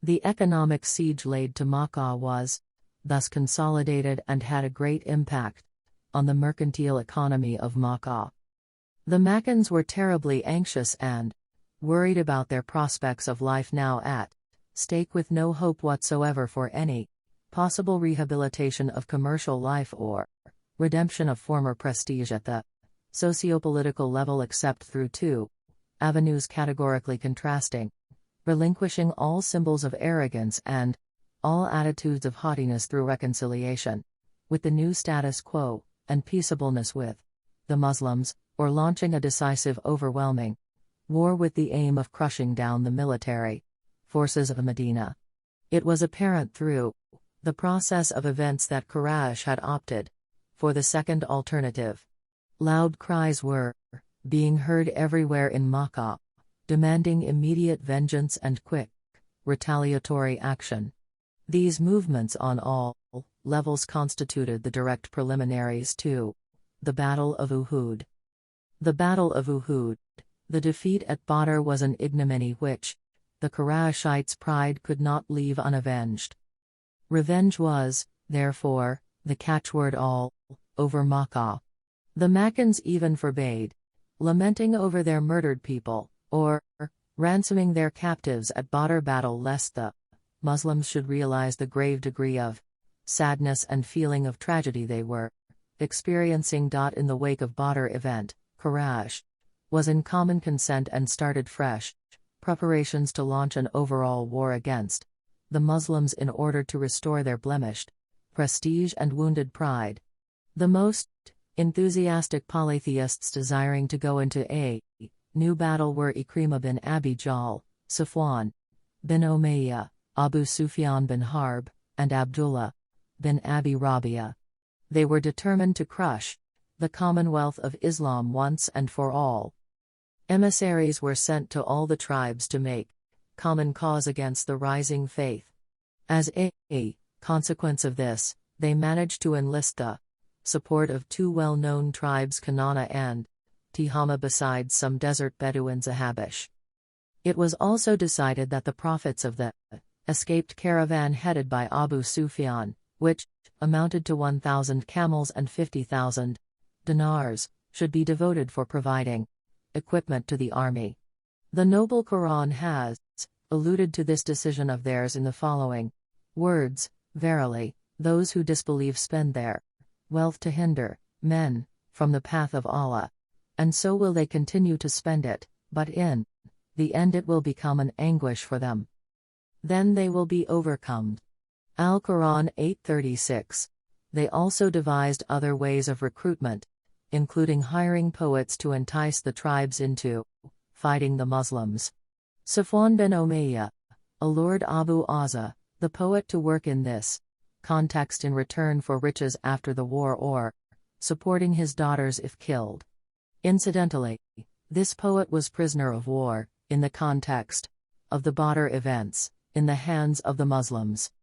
The economic siege laid to Makkah was, thus consolidated and had a great impact on the mercantile economy of Makkah. The Makkans were terribly anxious and worried about their prospects of life now at stake, with no hope whatsoever for any possible rehabilitation of commercial life or redemption of former prestige at the sociopolitical level except through two avenues categorically contrasting: relinquishing all symbols of arrogance and all attitudes of haughtiness through reconciliation with the new status quo and peaceableness with the Muslims, or launching a decisive, overwhelming war with the aim of crushing down the military forces of Medina. It was apparent through the process of events that Quraysh had opted for the second alternative. Loud cries were being heard everywhere in Makkah, demanding immediate vengeance and quick retaliatory action. These movements on all levels constituted the direct preliminaries to the Battle of Uhud. The Battle of Uhud, the defeat at Badr, was an ignominy which the Qurayshites' pride could not leave unavenged. Revenge was, therefore, the catchword all over Makkah. The Makkans even forbade lamenting over their murdered people, or ransoming their captives at Badr battle, lest the Muslims should realize the grave degree of sadness and feeling of tragedy they were experiencing. In the wake of Badr event, Quraysh was in common consent and started fresh preparations to launch an overall war against the Muslims in order to restore their blemished prestige and wounded pride. The most enthusiastic polytheists desiring to go into a new battle were Ikrimah bin Abi Jahl, Safwan bin Umayyah, Abu Sufyan bin Harb, and Abdullah bin Abi Rabia. They were determined to crush the Commonwealth of Islam once and for all. Emissaries were sent to all the tribes to make common cause against the rising faith. As a consequence of this, they managed to enlist the support of two well-known tribes, Kanana and Tihama, besides some desert Bedouins, Ahabish. It was also decided that the profits of the escaped caravan headed by Abu Sufyan, which amounted to 1,000 camels and 50,000 dinars, should be devoted for providing equipment to the army. The noble Quran has alluded to this decision of theirs in the following words: "Verily, those who disbelieve spend their wealth to hinder men from the path of Allah, and so will they continue to spend it, but in the end it will become an anguish for them. Then they will be overcome." Al-Quran 8:36. They also devised other ways of recruitment, including hiring poets to entice the tribes into fighting the Muslims. Safwan bin Umayyah allured Abu Azza, the poet, to work in this context in return for riches after the war or supporting his daughters if killed. Incidentally, this poet was prisoner of war, in the context of the Badr events, in the hands of the Muslims.